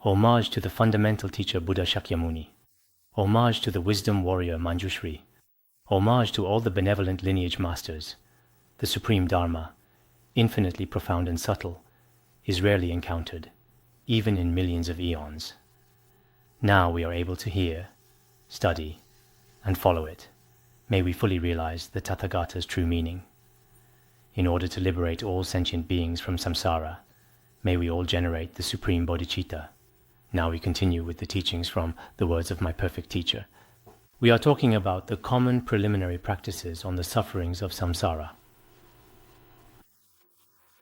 Homage to the fundamental teacher Buddha Shakyamuni. Homage to the wisdom warrior Manjushri. Homage to all the benevolent lineage masters. The supreme Dharma, infinitely profound and subtle, is rarely encountered, even in millions of eons. Now we are able to hear, study, and follow it. May we fully realize the Tathagata's true meaning. In order to liberate all sentient beings from samsara, may we all generate the supreme bodhicitta. Now we continue with the teachings from the words of my perfect teacher. We are talking about the common preliminary practices on the sufferings of samsara.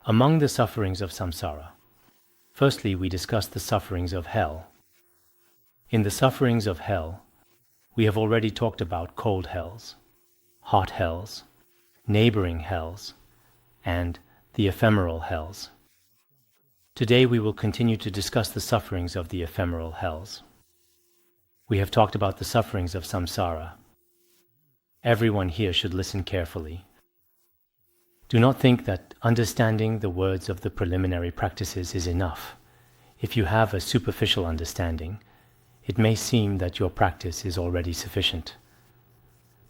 Among the sufferings of samsara, firstly we discuss the sufferings of hell. In the sufferings of hell, we have already talked about cold hells, hot hells, neighboring hells, and the ephemeral hells. Today we will continue to discuss the sufferings of the ephemeral hells. We have talked about the sufferings of samsara. Everyone here should listen carefully. Do not think that understanding the words of the preliminary practices is enough. If you have a superficial understanding, it may seem that your practice is already sufficient.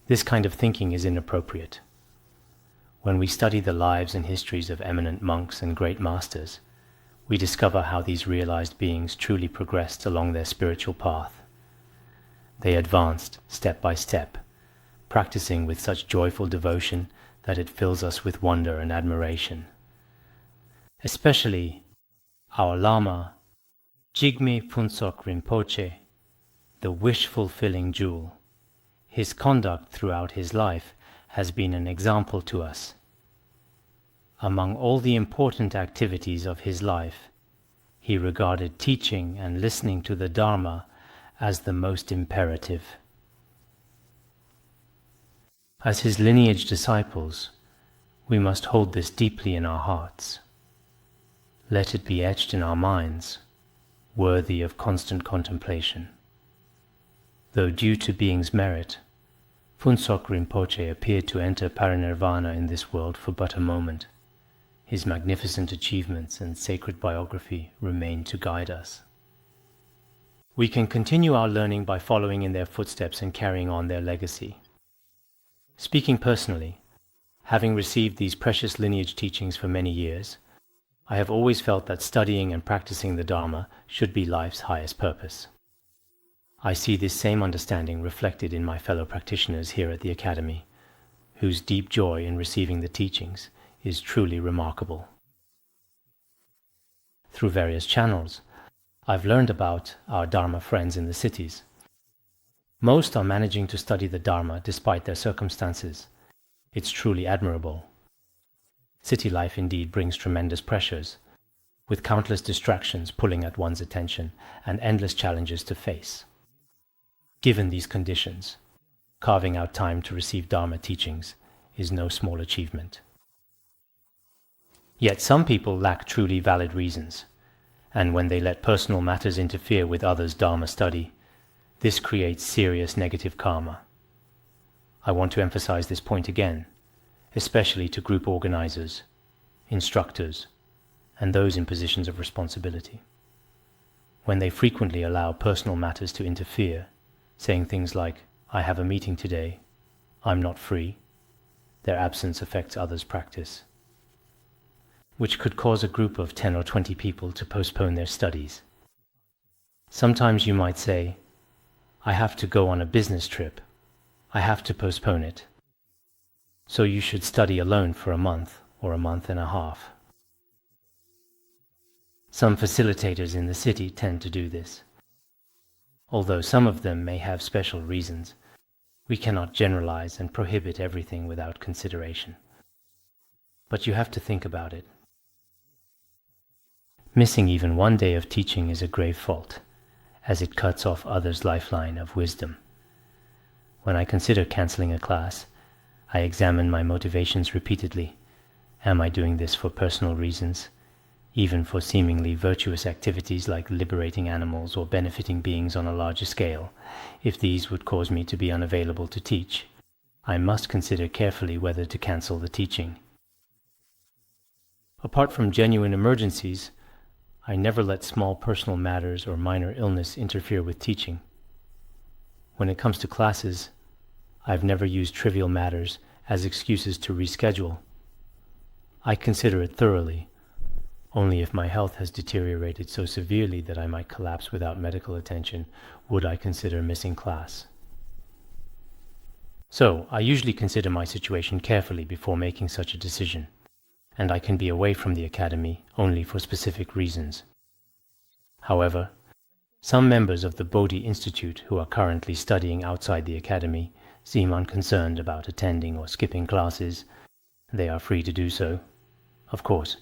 This kind of thinking is inappropriate. When we study the lives and histories of eminent monks and great masters, we discover how these realized beings truly progressed along their spiritual path. They advanced step by step, practicing with such joyful devotion that it fills us with wonder and admiration. Especially our Lama, Jigme Phuntsok Rinpoche, the wish-fulfilling jewel. His conduct throughout his life has been an example to us. Among all the important activities of his life, he regarded teaching and listening to the Dharma as the most imperative. As his lineage disciples, we must hold this deeply in our hearts. Let it be etched in our minds, worthy of constant contemplation. Though due to being's merit, Phuntsok Rinpoche appeared to enter parinirvana in this world for but a moment. His magnificent achievements and sacred biography remain to guide us. We can continue our learning by following in their footsteps and carrying on their legacy. Speaking personally, having received these precious lineage teachings for many years, I have always felt that studying and practicing the Dharma should be life's highest purpose. I see this same understanding reflected in my fellow practitioners here at the Academy, whose deep joy in receiving the teachings is truly remarkable. Through various channels, I've learned about our Dharma friends in the cities. Most are managing to study the Dharma despite their circumstances. It's truly admirable. City life indeed brings tremendous pressures, with countless distractions pulling at one's attention and endless challenges to face. Given these conditions, carving out time to receive Dharma teachings is no small achievement. Yet some people lack truly valid reasons, and when they let personal matters interfere with others' Dharma study, this creates serious negative karma. I want to emphasize this point again, especially to group organizers, instructors, and those in positions of responsibility. When they frequently allow personal matters to interfere, saying things like, "I have a meeting today, I'm not free," their absence affects others' practice, which could cause a group of 10 or 20 people to postpone their studies. Sometimes you might say, "I have to go on a business trip, I have to postpone it, so you should study alone for a month or a month and a half." Some facilitators in the city tend to do this. Although some of them may have special reasons, we cannot generalize and prohibit everything without consideration. But you have to think about it. Missing even one day of teaching is a grave fault, as it cuts off others' lifeline of wisdom. When I consider canceling a class, I examine my motivations repeatedly. Am I doing this for personal reasons, even for seemingly virtuous activities like liberating animals or benefiting beings on a larger scale? If these would cause me to be unavailable to teach, I must consider carefully whether to cancel the teaching. Apart from genuine emergencies, I never let small personal matters or minor illness interfere with teaching. When it comes to classes, I've never used trivial matters as excuses to reschedule. I consider it thoroughly. Only if my health has deteriorated so severely that I might collapse without medical attention would I consider missing class. So, I usually consider my situation carefully before making such a decision, and I can be away from the academy only for specific reasons. However, some members of the Bodhi Institute who are currently studying outside the academy seem unconcerned about attending or skipping classes. They are free to do so, of course.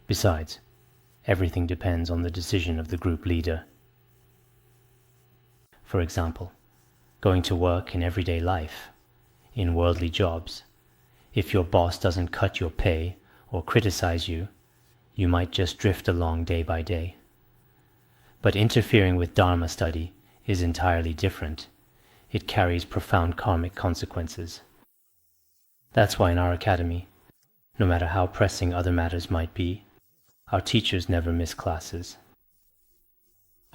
Besides, everything depends on the decision of the group leader. For example, going to work in everyday life, in worldly jobs, if your boss doesn't cut your pay or criticize you, you might just drift along day by day. But interfering with Dharma study is entirely different. It carries profound karmic consequences. That's why in our academy, no matter how pressing other matters might be, our teachers never miss classes.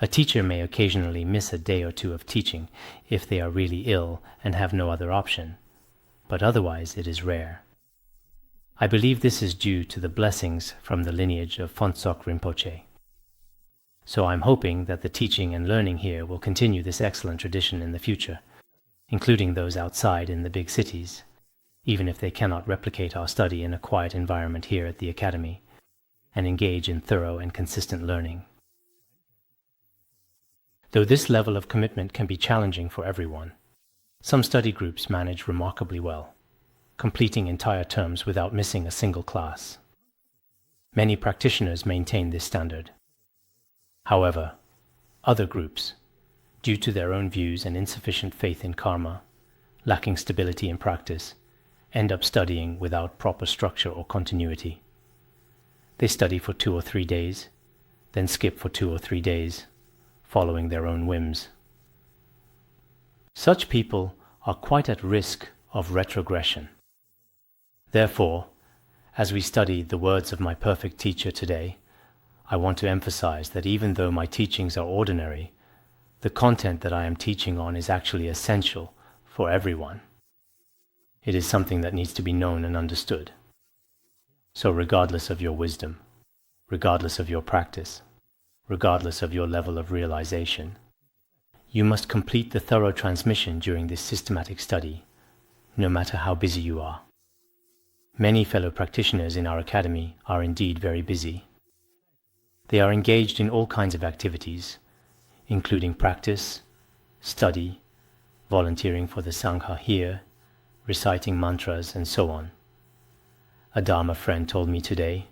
A teacher may occasionally miss a day or two of teaching if they are really ill and have no other option, but otherwise it is rare. I believe this is due to the blessings from the lineage of Phuntsok Rinpoche. So I'm hoping that the teaching and learning here will continue this excellent tradition in the future, including those outside in the big cities, even if they cannot replicate our study in a quiet environment here at the academy, and engage in thorough and consistent learning. Though this level of commitment can be challenging for everyone, some study groups manage remarkably well, completing entire terms without missing a single class. Many practitioners maintain this standard. However, other groups, due to their own views and insufficient faith in karma, lacking stability in practice, end up studying without proper structure or continuity. They study for 2 or 3 days, then skip for 2 or 3 days, following their own whims. Such people are quite at risk of retrogression. Therefore, as we study the words of my perfect teacher today, I want to emphasize that even though my teachings are ordinary, the content that I am teaching on is actually essential for everyone. It is something that needs to be known and understood. So regardless of your wisdom, regardless of your practice, regardless of your level of realization, you must complete the thorough transmission during this systematic study, no matter how busy you are. Many fellow practitioners in our academy are indeed very busy. They are engaged in all kinds of activities, including practice, study, volunteering for the Sangha here, reciting mantras, and so on. A Dharma friend told me today,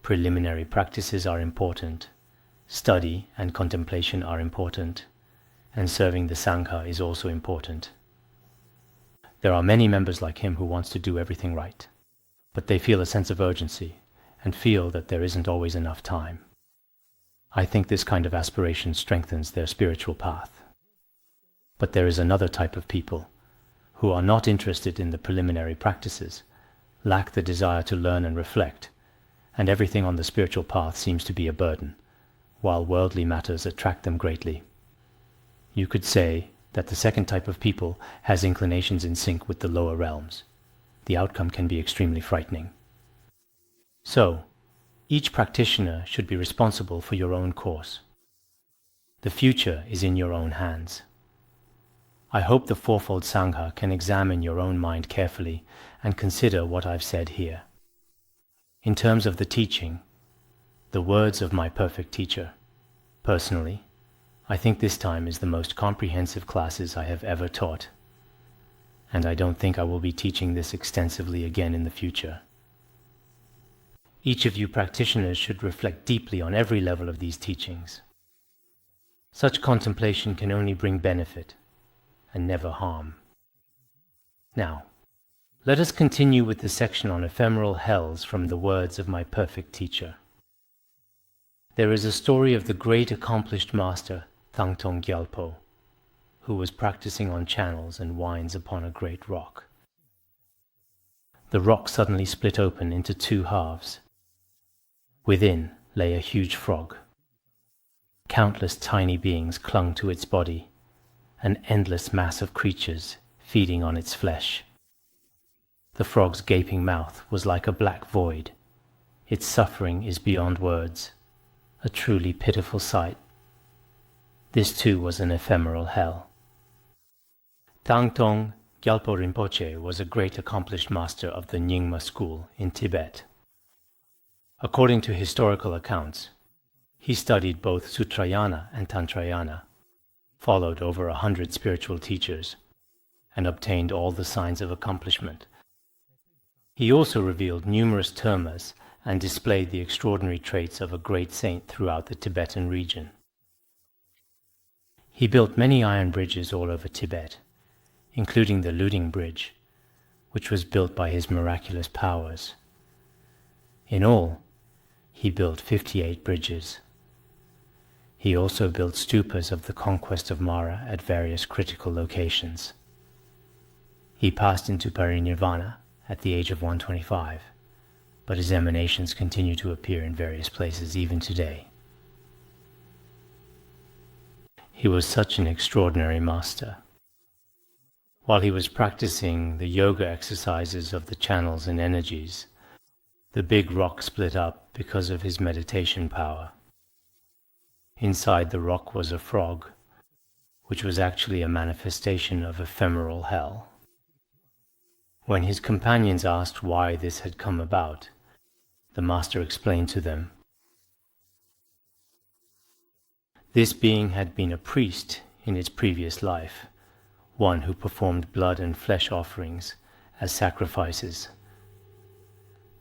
preliminary practices are important, study and contemplation are important, and serving the Sangha is also important. There are many members like him who wants to do everything right, but they feel a sense of urgency and feel that there isn't always enough time. I think this kind of aspiration strengthens their spiritual path. But there is another type of people who are not interested in the preliminary practices, lack the desire to learn and reflect, and everything on the spiritual path seems to be a burden, while worldly matters attract them greatly. You could say that the second type of people has inclinations in sync with the lower realms. The outcome can be extremely frightening. So, each practitioner should be responsible for your own course. The future is in your own hands. I hope the Fourfold Sangha can examine your own mind carefully and consider what I've said here. In terms of the teaching, the words of my perfect teacher, personally, I think this time is the most comprehensive classes I have ever taught, and I don't think I will be teaching this extensively again in the future. Each of you practitioners should reflect deeply on every level of these teachings. Such contemplation can only bring benefit and never harm. Now, let us continue with the section on ephemeral hells from the words of my perfect teacher. There is a story of the great accomplished master, Tangtong Gyalpo, who was practicing on channels and winds upon a great rock. The rock suddenly split open into 2 halves. Within lay a huge frog. Countless tiny beings clung to its body, an endless mass of creatures feeding on its flesh. The frog's gaping mouth was like a black void. Its suffering is beyond words, a truly pitiful sight. This too was an ephemeral hell. Tangtong Gyalpo Rinpoche was a great accomplished master of the Nyingma school in Tibet. According to historical accounts, he studied both Sutrayana and Tantrayana, followed over 100 spiritual teachers, and obtained all the signs of accomplishment. He also revealed numerous termas and displayed the extraordinary traits of a great saint throughout the Tibetan region. He built many iron bridges all over Tibet, including the Luding Bridge, which was built by his miraculous powers. In all, he built 58 bridges. He also built stupas of the conquest of Mara at various critical locations. He passed into parinirvana at the age of 125, but his emanations continue to appear in various places even today. He was such an extraordinary master. While he was practicing the yoga exercises of the channels and energies, the big rock split up because of his meditation power. Inside the rock was a frog, which was actually a manifestation of ephemeral hell. When his companions asked why this had come about, the master explained to them. This being had been a priest in its previous life, one who performed blood and flesh offerings as sacrifices.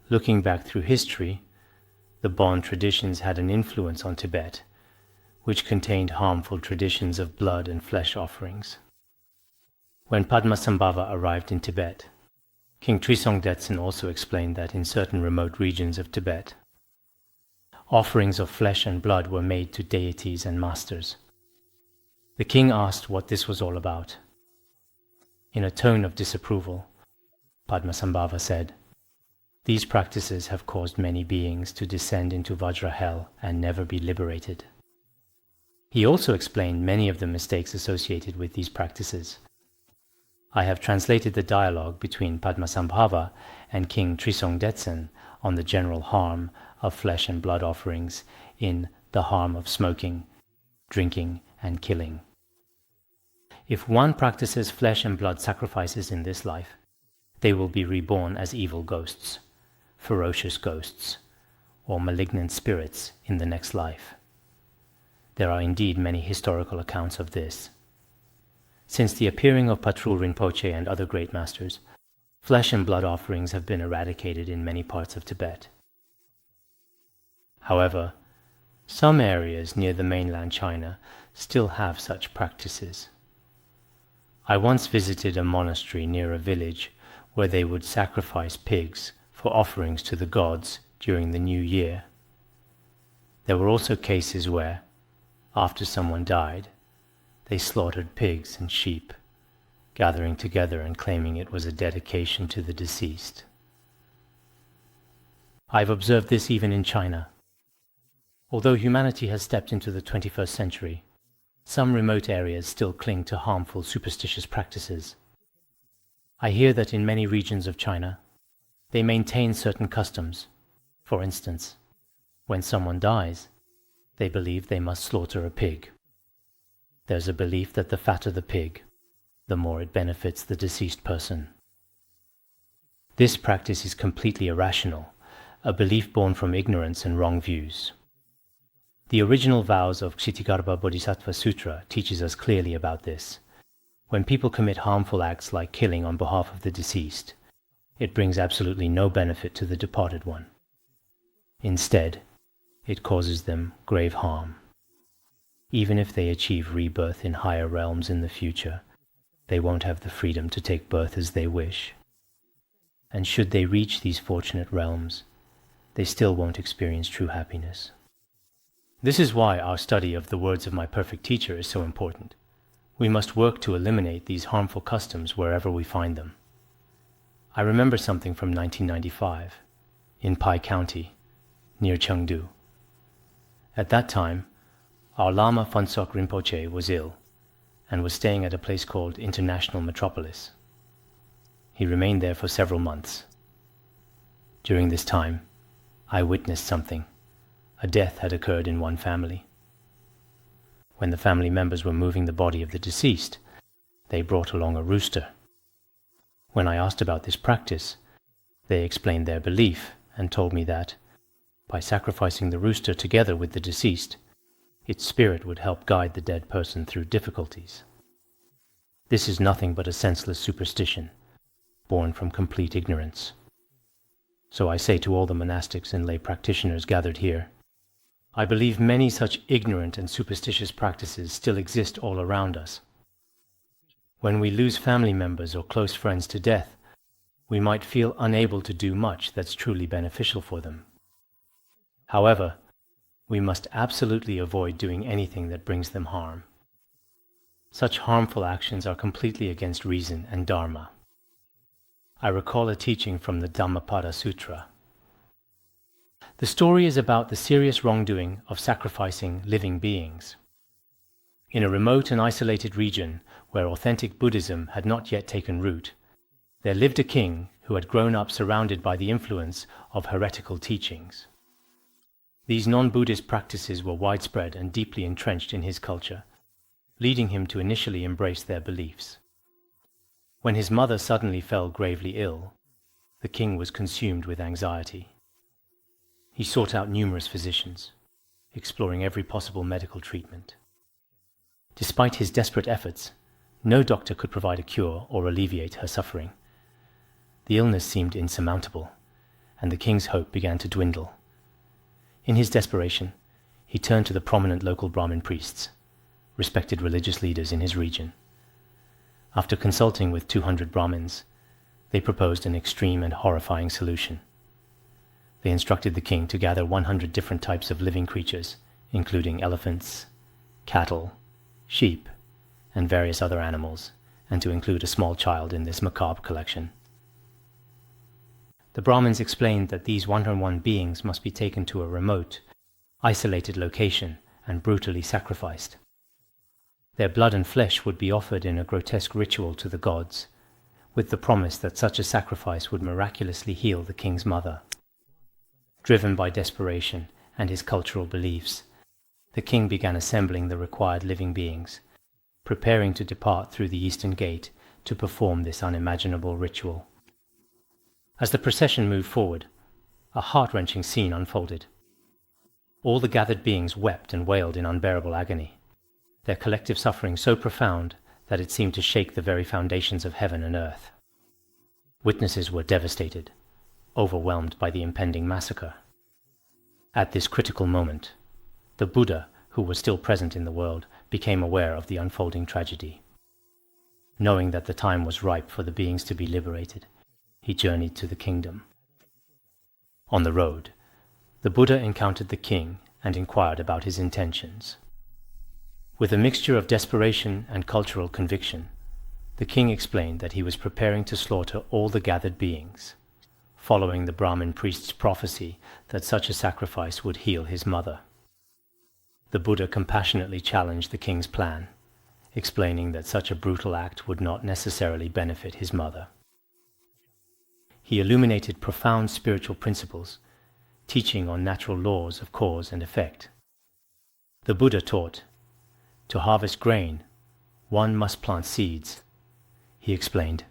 Looking back through history, the Bon traditions had an influence on Tibet, which contained harmful traditions of blood and flesh offerings. When Padmasambhava arrived in Tibet, King Trisong Detsen also explained that in certain remote regions of Tibet, offerings of flesh and blood were made to deities and masters. The king asked what this was all about. In a tone of disapproval, Padmasambhava said, "These practices have caused many beings to descend into Vajra hell and never be liberated." He also explained many of the mistakes associated with these practices. I have translated the dialogue between Padmasambhava and King Trisong Detsen on the general harm of flesh and blood offerings in The Harm of Smoking, Drinking and Killing. If one practices flesh and blood sacrifices in this life, they will be reborn as evil ghosts, ferocious ghosts, or malignant spirits in the next life. There are indeed many historical accounts of this. Since the appearing of Patrul Rinpoche and other great masters, flesh and blood offerings have been eradicated in many parts of Tibet. However, some areas near the mainland China still have such practices. I once visited a monastery near a village where they would sacrifice pigs for offerings to the gods during the New Year. There were also cases where, after someone died, they slaughtered pigs and sheep, gathering together and claiming it was a dedication to the deceased. I've observed this even in China. Although humanity has stepped into the 21st century, some remote areas still cling to harmful superstitious practices. I hear that in many regions of China, they maintain certain customs. For instance, when someone dies, they believe they must slaughter a pig. There's a belief that the fatter the pig, the more it benefits the deceased person. This practice is completely irrational, a belief born from ignorance and wrong views. The original vows of Kshitigarbha Bodhisattva Sutra teaches us clearly about this. When people commit harmful acts like killing on behalf of the deceased, it brings absolutely no benefit to the departed one. Instead, it causes them grave harm. Even if they achieve rebirth in higher realms in the future, they won't have the freedom to take birth as they wish. And should they reach these fortunate realms, they still won't experience true happiness. This is why our study of the words of my perfect teacher is so important. We must work to eliminate these harmful customs wherever we find them. I remember something from 1995, in Pai County, near Chengdu. At that time, our Lama Phuntsok Rinpoche was ill and was staying at a place called International Metropolis. He remained there for several months. During this time, I witnessed something. A death had occurred in one family. When the family members were moving the body of the deceased, they brought along a rooster. When I asked about this practice, they explained their belief and told me that, by sacrificing the rooster together with the deceased, its spirit would help guide the dead person through difficulties. This is nothing but a senseless superstition, born from complete ignorance. So I say to all the monastics and lay practitioners gathered here, I believe many such ignorant and superstitious practices still exist all around us. When we lose family members or close friends to death, we might feel unable to do much that's truly beneficial for them. However, we must absolutely avoid doing anything that brings them harm. Such harmful actions are completely against reason and Dharma. I recall a teaching from the Dhammapada Sutra. The story is about the serious wrongdoing of sacrificing living beings. In a remote and isolated region where authentic Buddhism had not yet taken root, there lived a king who had grown up surrounded by the influence of heretical teachings. These non-Buddhist practices were widespread and deeply entrenched in his culture, leading him to initially embrace their beliefs. When his mother suddenly fell gravely ill, the king was consumed with anxiety. He sought out numerous physicians, exploring every possible medical treatment. Despite his desperate efforts, no doctor could provide a cure or alleviate her suffering. The illness seemed insurmountable, and the king's hope began to dwindle. In his desperation, he turned to the prominent local Brahmin priests, respected religious leaders in his region. After consulting with 200 Brahmins, they proposed an extreme and horrifying solution. They instructed the king to gather 100 different types of living creatures, including elephants, cattle, sheep, and various other animals, and to include a small child in this macabre collection. The Brahmins explained that these 101 beings must be taken to a remote, isolated location and brutally sacrificed. Their blood and flesh would be offered in a grotesque ritual to the gods, with the promise that such a sacrifice would miraculously heal the king's mother. Driven by desperation and his cultural beliefs, the king began assembling the required living beings, preparing to depart through the eastern gate to perform this unimaginable ritual. As the procession moved forward, a heart-wrenching scene unfolded. All the gathered beings wept and wailed in unbearable agony, their collective suffering so profound that it seemed to shake the very foundations of heaven and earth. Witnesses were devastated, overwhelmed by the impending massacre. At this critical moment, the Buddha, who was still present in the world, became aware of the unfolding tragedy. Knowing that the time was ripe for the beings to be liberated, he journeyed to the kingdom. On the road, the Buddha encountered the king and inquired about his intentions. With a mixture of desperation and cultural conviction, the king explained that he was preparing to slaughter all the gathered beings, following the Brahmin priest's prophecy that such a sacrifice would heal his mother. The Buddha compassionately challenged the king's plan, explaining that such a brutal act would not necessarily benefit his mother. He illuminated profound spiritual principles, teaching on natural laws of cause and effect. The Buddha taught, to harvest grain, one must plant seeds. He explained,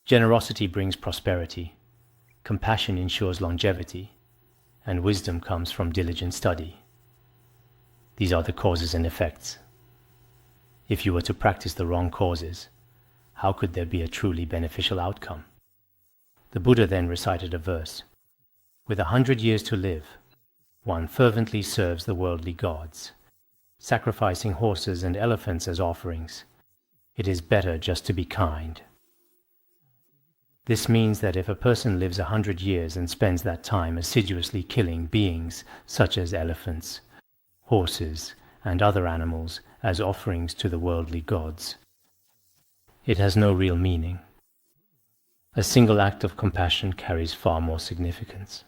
generosity brings prosperity, compassion ensures longevity, and wisdom comes from diligent study. These are the causes and effects. If you were to practice the wrong causes, how could there be a truly beneficial outcome? The Buddha then recited a verse. With 100 years to live, one fervently serves the worldly gods, sacrificing horses and elephants as offerings. It is better just to be kind. This means that if a person lives 100 years and spends that time assiduously killing beings such as elephants, horses, and other animals as offerings to the worldly gods, it has no real meaning. A single act of compassion carries far more significance.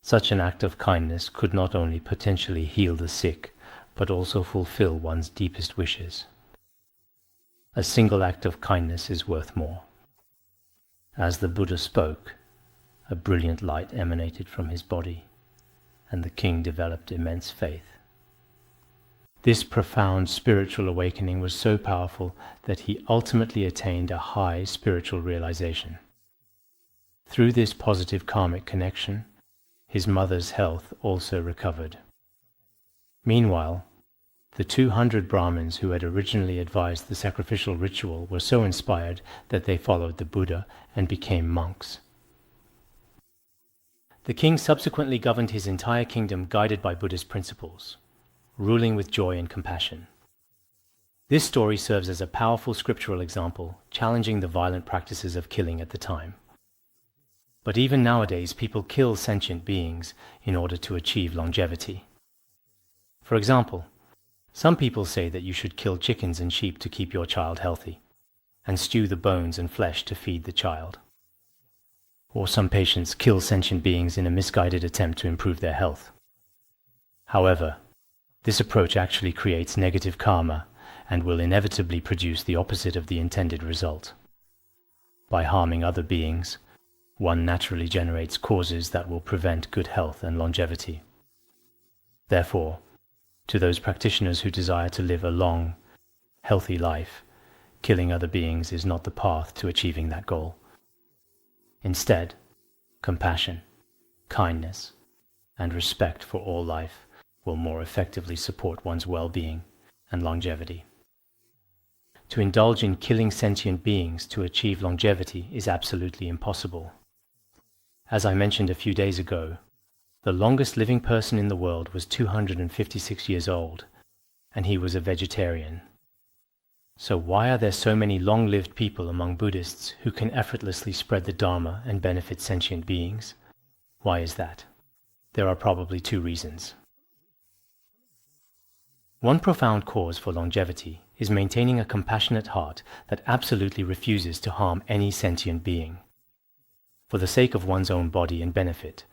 Such an act of kindness could not only potentially heal the sick, but also fulfill one's deepest wishes. A single act of kindness is worth more. As the Buddha spoke, a brilliant light emanated from his body, and the king developed immense faith. This profound spiritual awakening was so powerful that he ultimately attained a high spiritual realization. Through this positive karmic connection, his mother's health also recovered. Meanwhile, the 200 Brahmins who had originally advised the sacrificial ritual were so inspired that they followed the Buddha and became monks. The king subsequently governed his entire kingdom guided by Buddhist principles, ruling with joy and compassion. This story serves as a powerful scriptural example, challenging the violent practices of killing at the time. But even nowadays, people kill sentient beings in order to achieve longevity. For example, some people say that you should kill chickens and sheep to keep your child healthy, and stew the bones and flesh to feed the child. Or some patients kill sentient beings in a misguided attempt to improve their health. However, this approach actually creates negative karma and will inevitably produce the opposite of the intended result. By harming other beings, one naturally generates causes that will prevent good health and longevity. Therefore, to those practitioners who desire to live a long, healthy life, killing other beings is not the path to achieving that goal. Instead, compassion, kindness, and respect for all life will more effectively support one's well-being and longevity. To indulge in killing sentient beings to achieve longevity is absolutely impossible. As I mentioned a few days ago, the longest living person in the world was 256 years old, and he was a vegetarian. So why are there so many long-lived people among Buddhists who can effortlessly spread the Dharma and benefit sentient beings? Why is that? There are probably two reasons. One profound cause for longevity is maintaining a compassionate heart that absolutely refuses to harm any sentient being. For the sake of one's own body and benefit,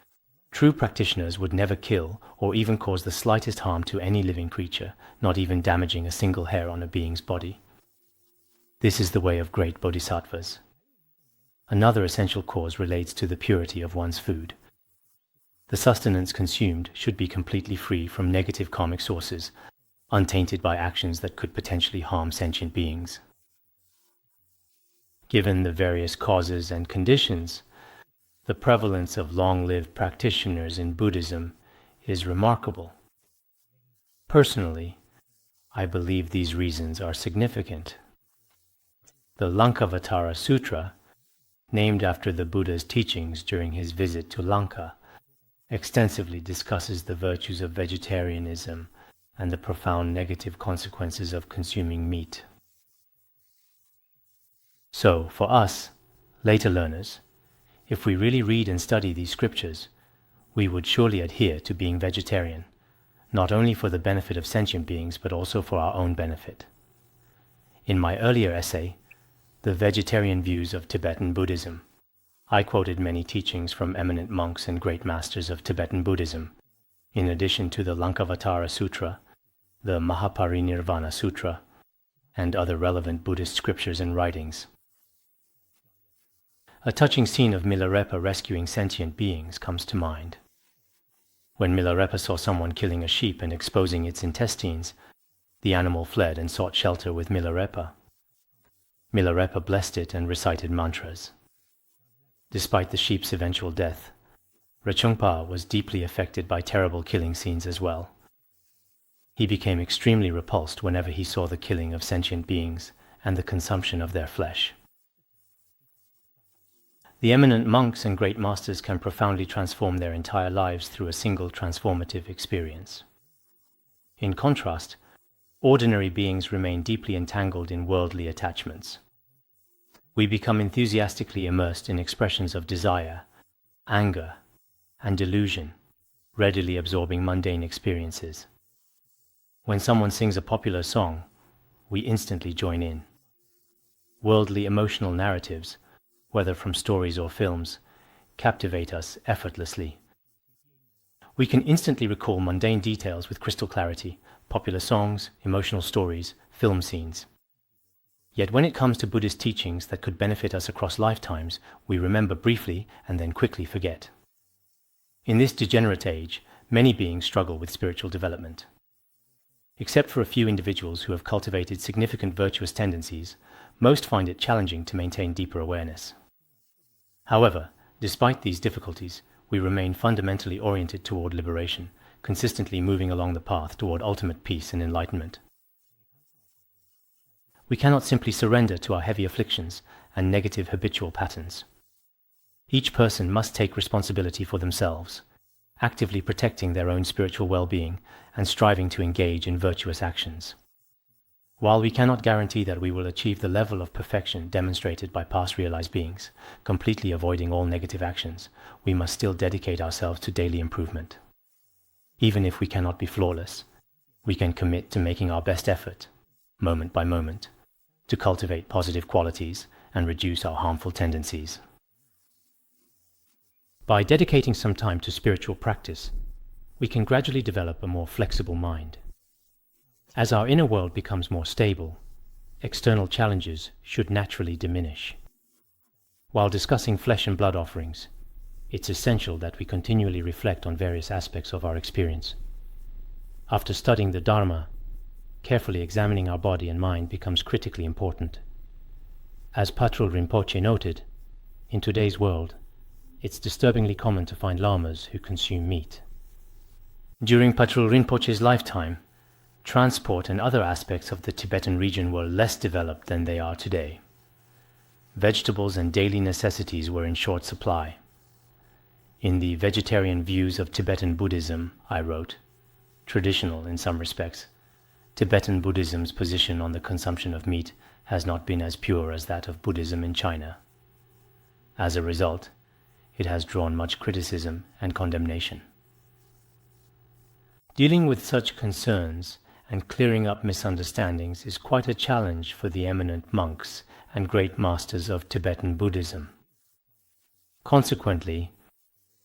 true practitioners would never kill or even cause the slightest harm to any living creature, not even damaging a single hair on a being's body. This is the way of great bodhisattvas. Another essential cause relates to the purity of one's food. The sustenance consumed should be completely free from negative karmic sources, untainted by actions that could potentially harm sentient beings. Given the various causes and conditions, the prevalence of long-lived practitioners in Buddhism is remarkable. Personally, I believe these reasons are significant. The Lankavatara Sutra, named after the Buddha's teachings during his visit to Lanka, extensively discusses the virtues of vegetarianism and the profound negative consequences of consuming meat. So, for us, later learners, if we really read and study these scriptures, we would surely adhere to being vegetarian, not only for the benefit of sentient beings, but also for our own benefit. In my earlier essay, The Vegetarian Views of Tibetan Buddhism, I quoted many teachings from eminent monks and great masters of Tibetan Buddhism, in addition to the Lankavatara Sutra, the Mahaparinirvana Sutra, and other relevant Buddhist scriptures and writings. A touching scene of Milarepa rescuing sentient beings comes to mind. When Milarepa saw someone killing a sheep and exposing its intestines, the animal fled and sought shelter with Milarepa. Milarepa blessed it and recited mantras. Despite the sheep's eventual death, Rinpoche was deeply affected by terrible killing scenes as well. He became extremely repulsed whenever he saw the killing of sentient beings and the consumption of their flesh. The eminent monks and great masters can profoundly transform their entire lives through a single transformative experience. In contrast, ordinary beings remain deeply entangled in worldly attachments. We become enthusiastically immersed in expressions of desire, anger, and delusion, readily absorbing mundane experiences. When someone sings a popular song, we instantly join in. Worldly emotional narratives, whether from stories or films, captivate us effortlessly. We can instantly recall mundane details with crystal clarity, popular songs, emotional stories, film scenes. Yet when it comes to Buddhist teachings that could benefit us across lifetimes, we remember briefly and then quickly forget. In this degenerate age, many beings struggle with spiritual development. Except for a few individuals who have cultivated significant virtuous tendencies, most find it challenging to maintain deeper awareness. However, despite these difficulties, we remain fundamentally oriented toward liberation, consistently moving along the path toward ultimate peace and enlightenment. We cannot simply surrender to our heavy afflictions and negative habitual patterns. Each person must take responsibility for themselves, actively protecting their own spiritual well-being and striving to engage in virtuous actions. While we cannot guarantee that we will achieve the level of perfection demonstrated by past realized beings, completely avoiding all negative actions, we must still dedicate ourselves to daily improvement. Even if we cannot be flawless, we can commit to making our best effort, moment by moment, to cultivate positive qualities and reduce our harmful tendencies. By dedicating some time to spiritual practice, we can gradually develop a more flexible mind. As our inner world becomes more stable, external challenges should naturally diminish. While discussing flesh and blood offerings, it's essential that we continually reflect on various aspects of our experience. After studying the Dharma, carefully examining our body and mind becomes critically important. As Patrul Rinpoche noted, in today's world, it's disturbingly common to find lamas who consume meat. During Patrul Rinpoche's lifetime, transport and other aspects of the Tibetan region were less developed than they are today. Vegetables and daily necessities were in short supply. In the Vegetarian Views of Tibetan Buddhism, I wrote, traditional in some respects, Tibetan Buddhism's position on the consumption of meat has not been as pure as that of Buddhism in China. As a result, it has drawn much criticism and condemnation. Dealing with such concerns and clearing up misunderstandings is quite a challenge for the eminent monks and great masters of Tibetan Buddhism. Consequently,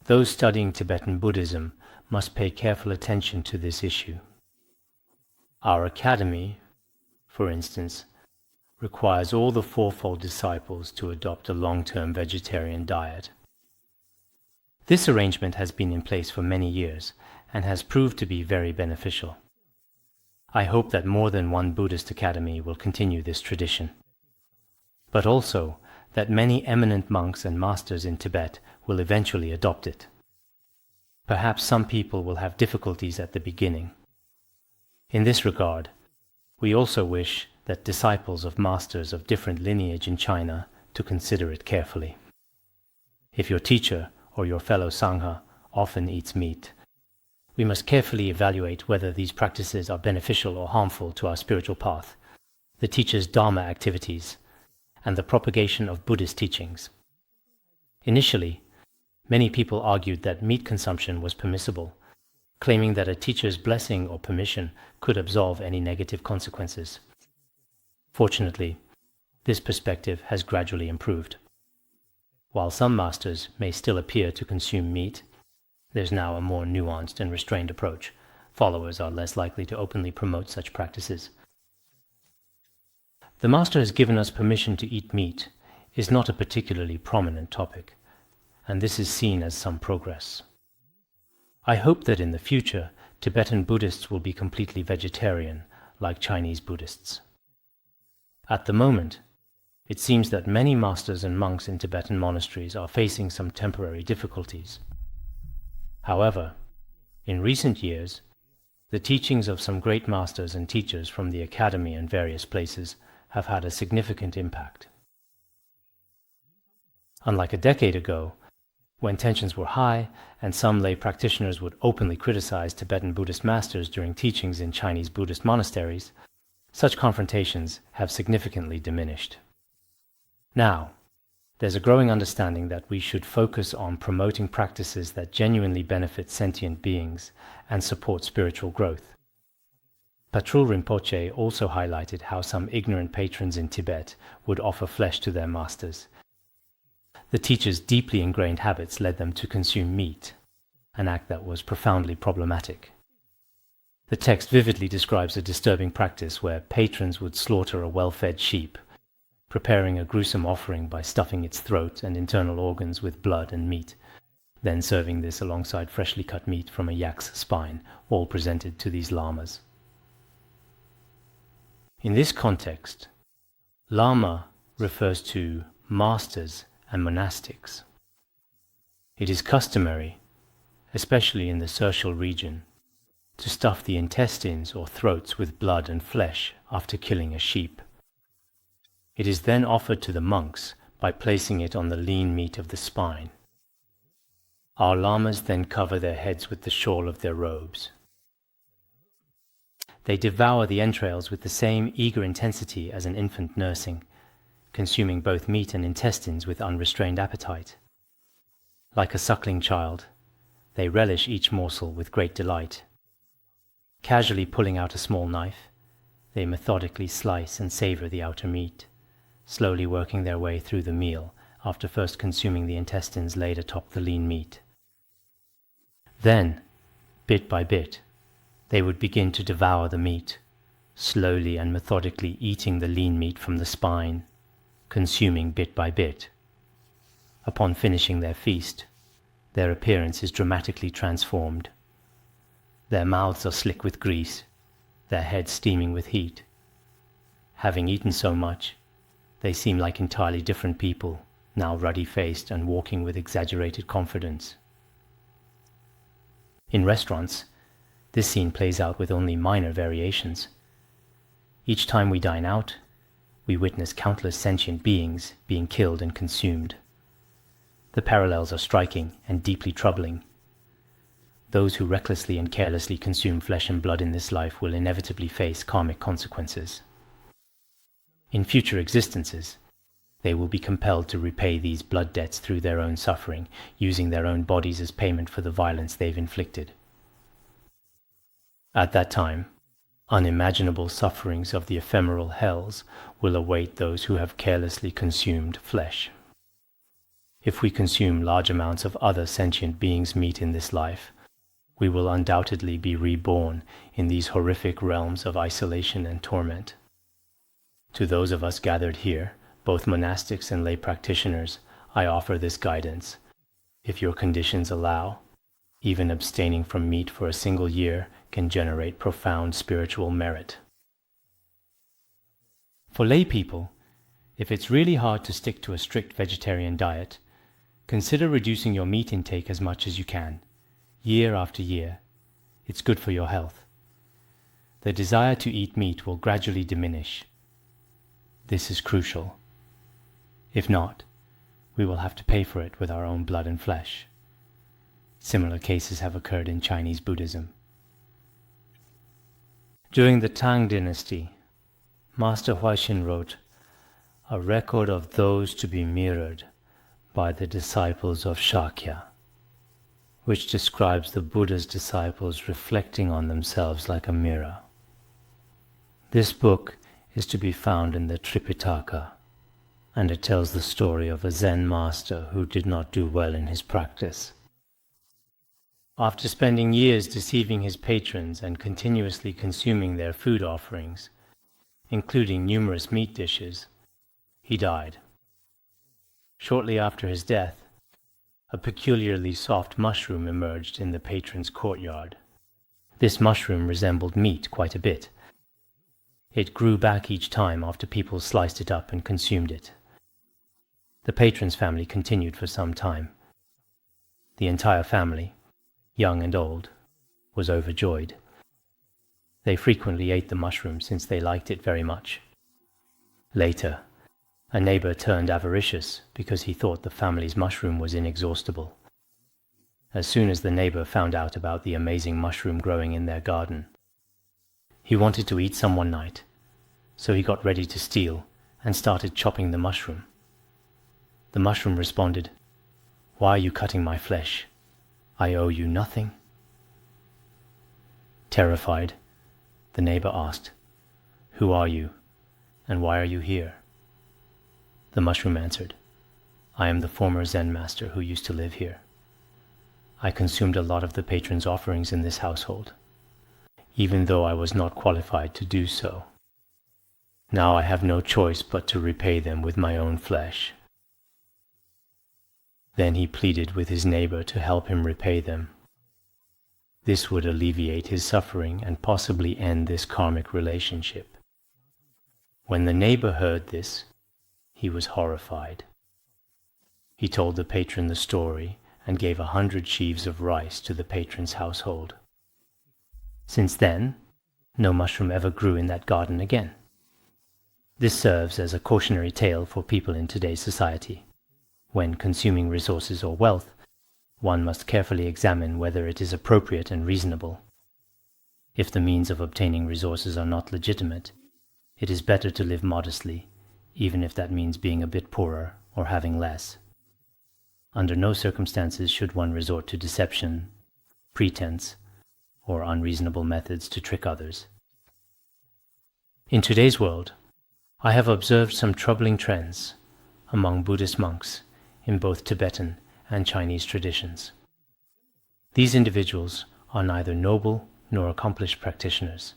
those studying Tibetan Buddhism must pay careful attention to this issue. Our academy, for instance, requires all the fourfold disciples to adopt a long-term vegetarian diet. This arrangement has been in place for many years and has proved to be very beneficial. I hope that more than one Buddhist academy will continue this tradition, but also that many eminent monks and masters in Tibet will eventually adopt it. Perhaps some people will have difficulties at the beginning. In this regard, we also wish that disciples of masters of different lineage in China to consider it carefully. If your teacher or your fellow Sangha often eats meat, we must carefully evaluate whether these practices are beneficial or harmful to our spiritual path, the teacher's Dharma activities, and the propagation of Buddhist teachings. Initially, many people argued that meat consumption was permissible, claiming that a teacher's blessing or permission could absolve any negative consequences. Fortunately, this perspective has gradually improved. While some masters may still appear to consume meat, there's now a more nuanced and restrained approach. Followers are less likely to openly promote such practices. The Master has given us permission to eat meat is not a particularly prominent topic, and this is seen as some progress. I hope that in the future, Tibetan Buddhists will be completely vegetarian, like Chinese Buddhists. At the moment, it seems that many masters and monks in Tibetan monasteries are facing some temporary difficulties. However, in recent years, the teachings of some great masters and teachers from the academy and various places have had a significant impact. Unlike a decade ago, when tensions were high and some lay practitioners would openly criticize Tibetan Buddhist masters during teachings in Chinese Buddhist monasteries, such confrontations have significantly diminished. Now, there's a growing understanding that we should focus on promoting practices that genuinely benefit sentient beings and support spiritual growth. Patrul Rinpoche also highlighted how some ignorant patrons in Tibet would offer flesh to their masters. The teacher's deeply ingrained habits led them to consume meat, an act that was profoundly problematic. The text vividly describes a disturbing practice where patrons would slaughter a well-fed sheep, preparing a gruesome offering by stuffing its throat and internal organs with blood and meat, then serving this alongside freshly cut meat from a yak's spine, all presented to these lamas. In this context, lama refers to masters and monastics. It is customary, especially in the social region, to stuff the intestines or throats with blood and flesh after killing a sheep. It is then offered to the monks by placing it on the lean meat of the spine. Our lamas then cover their heads with the shawl of their robes. They devour the entrails with the same eager intensity as an infant nursing, consuming both meat and intestines with unrestrained appetite. Like a suckling child, they relish each morsel with great delight. Casually pulling out a small knife, they methodically slice and savor the outer meat, slowly working their way through the meal after first consuming the intestines laid atop the lean meat. Then, bit by bit, they would begin to devour the meat, slowly and methodically eating the lean meat from the spine, consuming bit by bit. Upon finishing their feast, their appearance is dramatically transformed. Their mouths are slick with grease, their heads steaming with heat. Having eaten so much, they seem like entirely different people, now ruddy-faced and walking with exaggerated confidence. In restaurants, this scene plays out with only minor variations. Each time we dine out, we witness countless sentient beings being killed and consumed. The parallels are striking and deeply troubling. Those who recklessly and carelessly consume flesh and blood in this life will inevitably face karmic consequences. In future existences, they will be compelled to repay these blood debts through their own suffering, using their own bodies as payment for the violence they've inflicted. At that time, unimaginable sufferings of the ephemeral hells will await those who have carelessly consumed flesh. If we consume large amounts of other sentient beings' meat in this life, we will undoubtedly be reborn in these horrific realms of isolation and torment. To those of us gathered here, both monastics and lay practitioners, I offer this guidance. If your conditions allow, even abstaining from meat for a single year can generate profound spiritual merit. For lay people, if it's really hard to stick to a strict vegetarian diet, consider reducing your meat intake as much as you can, year after year. It's good for your health. The desire to eat meat will gradually diminish. This is crucial. If not, we will have to pay for it with our own blood and flesh. Similar cases have occurred in Chinese Buddhism. During the Tang dynasty, Master Huaixin wrote, "A record of those to be mirrored by the disciples of Shakya," which describes the Buddha's disciples reflecting on themselves like a mirror. This book is to be found in the Tripitaka, and it tells the story of a Zen master who did not do well in his practice. After spending years deceiving his patrons and continuously consuming their food offerings, including numerous meat dishes, he died. Shortly after his death, a peculiarly soft mushroom emerged in the patron's courtyard. This mushroom resembled meat quite a bit. It grew back each time after people sliced it up and consumed it. The patron's family continued for some time. The entire family, young and old, was overjoyed. They frequently ate the mushroom since they liked it very much. Later, a neighbor turned avaricious because he thought the family's mushroom was inexhaustible. As soon as the neighbor found out about the amazing mushroom growing in their garden, he wanted to eat some one night, so he got ready to steal and started chopping the mushroom. The mushroom responded, "Why are you cutting my flesh? I owe you nothing." Terrified, the neighbor asked, "Who are you, and why are you here?" The mushroom answered, "I am the former Zen master who used to live here." I consumed a lot of the patron's offerings in this household, even though I was not qualified to do so. Now I have no choice but to repay them with my own flesh." Then he pleaded with his neighbor to help him repay them. This would alleviate his suffering and possibly end this karmic relationship. When the neighbor heard this, he was horrified. He told the patron the story and gave 100 sheaves of rice to the patron's household. Since then, no mushroom ever grew in that garden again. This serves as a cautionary tale for people in today's society. When consuming resources or wealth, one must carefully examine whether it is appropriate and reasonable. If the means of obtaining resources are not legitimate, it is better to live modestly, even if that means being a bit poorer or having less. Under no circumstances should one resort to deception, pretense, or unreasonable methods to trick others. In today's world, I have observed some troubling trends among Buddhist monks in both Tibetan and Chinese traditions. These individuals are neither noble nor accomplished practitioners,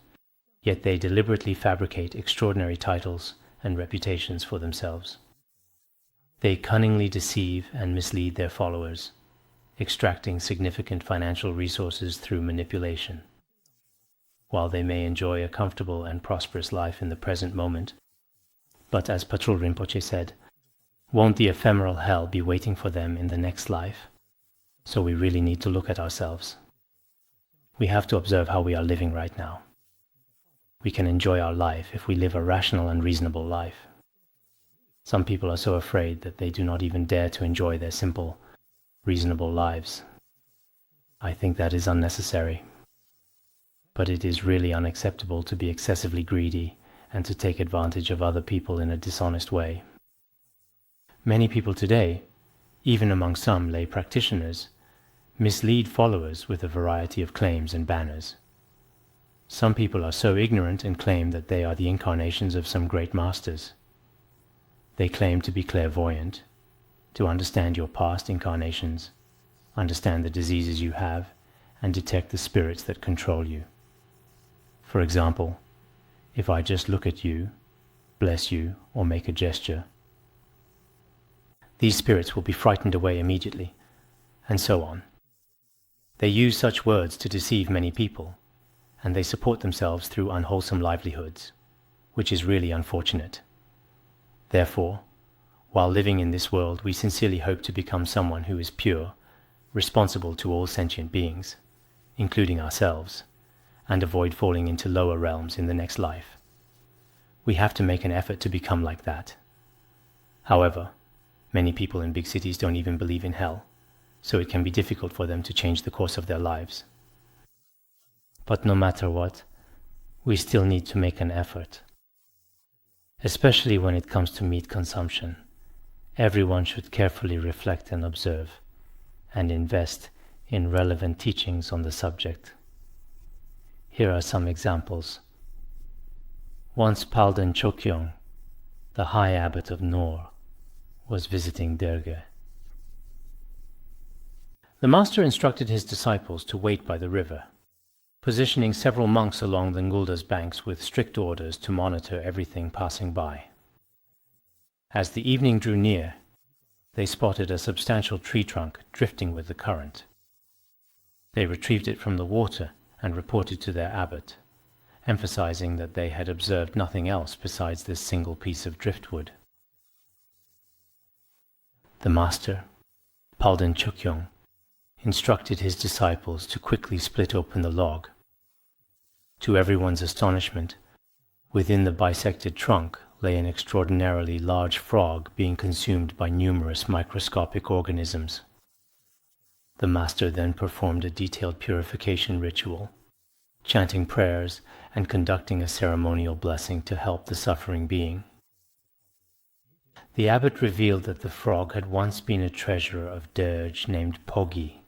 yet they deliberately fabricate extraordinary titles and reputations for themselves. They cunningly deceive and mislead their followers, extracting significant financial resources through manipulation. While they may enjoy a comfortable and prosperous life in the present moment, but as Patrul Rinpoche said, won't the ephemeral hell be waiting for them in the next life? So we really need to look at ourselves. We have to observe how we are living right now. We can enjoy our life if we live a rational and reasonable life. Some people are so afraid that they do not even dare to enjoy their simple, reasonable lives. I think that is unnecessary. But it is really unacceptable to be excessively greedy and to take advantage of other people in a dishonest way. Many people today, even among some lay practitioners, mislead followers with a variety of claims and banners. Some people are so ignorant and claim that they are the incarnations of some great masters. They claim to be clairvoyant, to understand your past incarnations, understand the diseases you have, and detect the spirits that control you. For example, if I just look at you, bless you, or make a gesture, these spirits will be frightened away immediately, and so on. They use such words to deceive many people, and they support themselves through unwholesome livelihoods, which is really unfortunate. Therefore, while living in this world, we sincerely hope to become someone who is pure, responsible to all sentient beings, including ourselves, and avoid falling into lower realms in the next life. We have to make an effort to become like that. However, many people in big cities don't even believe in hell, so it can be difficult for them to change the course of their lives. But no matter what, we still need to make an effort. Especially when it comes to meat consumption, everyone should carefully reflect and observe, and invest in relevant teachings on the subject. Here are some examples. Once Palden Chökyong, the High Abbot of Nor, was visiting Derge. The master instructed his disciples to wait by the river, positioning several monks along the Ngulda's banks with strict orders to monitor everything passing by. As the evening drew near, they spotted a substantial tree trunk drifting with the current. They retrieved it from the water and reported to their abbot, emphasizing that they had observed nothing else besides this single piece of driftwood. The master, Palden Chökyong, instructed his disciples to quickly split open the log. To everyone's astonishment, within the bisected trunk lay an extraordinarily large frog being consumed by numerous microscopic organisms. The master then performed a detailed purification ritual, chanting prayers and conducting a ceremonial blessing to help the suffering being. The abbot revealed that the frog had once been a treasurer of dirge named Pogi.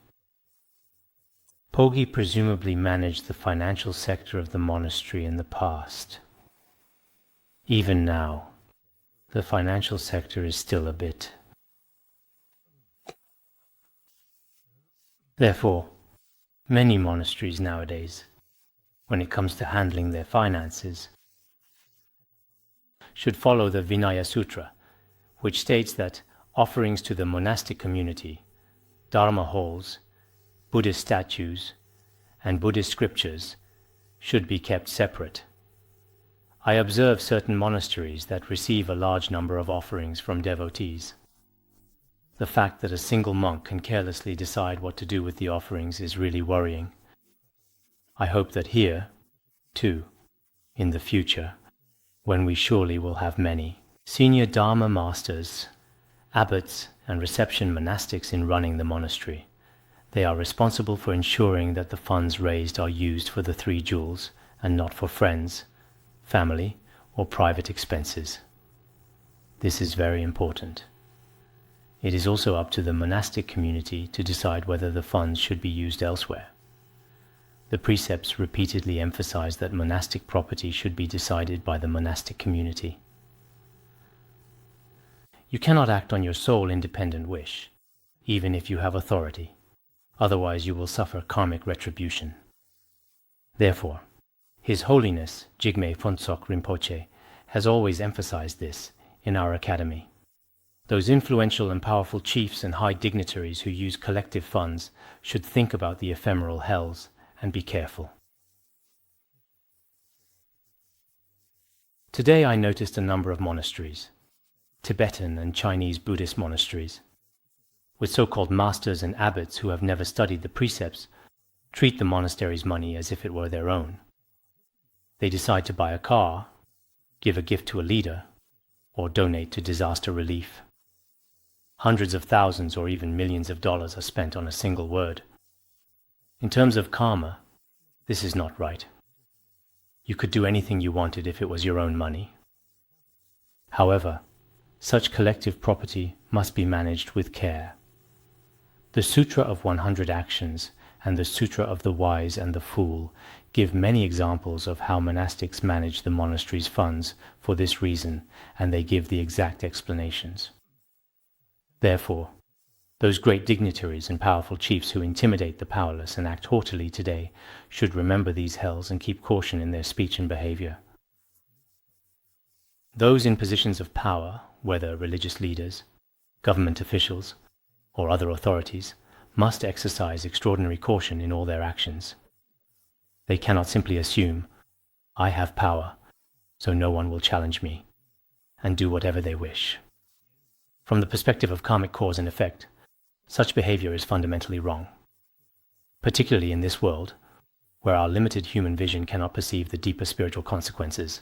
Pogi presumably managed the financial sector of the monastery in the past. Even now, the financial sector is still a bit. Therefore, many monasteries nowadays, when it comes to handling their finances, should follow the Vinaya Sutra, which states that offerings to the monastic community, Dharma halls, Buddhist statues, and Buddhist scriptures should be kept separate. I observe certain monasteries that receive a large number of offerings from devotees. The fact that a single monk can carelessly decide what to do with the offerings is really worrying. I hope that here, too, in the future, when we surely will have many senior Dharma masters, abbots, and reception monastics in running the monastery, they are responsible for ensuring that the funds raised are used for the 3 jewels and not for friends, family, or private expenses. This is very important. It is also up to the monastic community to decide whether the funds should be used elsewhere. The precepts repeatedly emphasize that monastic property should be decided by the monastic community. You cannot act on your sole independent wish, even if you have authority. Otherwise you will suffer karmic retribution. Therefore, His Holiness Jigme Phuntsok Rinpoche has always emphasized this in our academy. Those influential and powerful chiefs and high dignitaries who use collective funds should think about the ephemeral hells and be careful. Today I noticed a number of monasteries, Tibetan and Chinese Buddhist monasteries, with so-called masters and abbots who have never studied the precepts, treat the monastery's money as if it were their own. They decide to buy a car, give a gift to a leader, or donate to disaster relief. Hundreds of thousands or even millions of dollars are spent on a single word. In terms of karma, this is not right. You could do anything you wanted if it was your own money. However, such collective property must be managed with care. The Sutra of 100 Actions and the Sutra of the Wise and the Fool give many examples of how monastics manage the monastery's funds for this reason, and they give the exact explanations. Therefore, those great dignitaries and powerful chiefs who intimidate the powerless and act haughtily today should remember these hells and keep caution in their speech and behavior. Those in positions of power, whether religious leaders, government officials, or other authorities, must exercise extraordinary caution in all their actions. They cannot simply assume, I have power, so no one will challenge me, and do whatever they wish. From the perspective of karmic cause and effect, such behavior is fundamentally wrong. Particularly in this world, where our limited human vision cannot perceive the deeper spiritual consequences,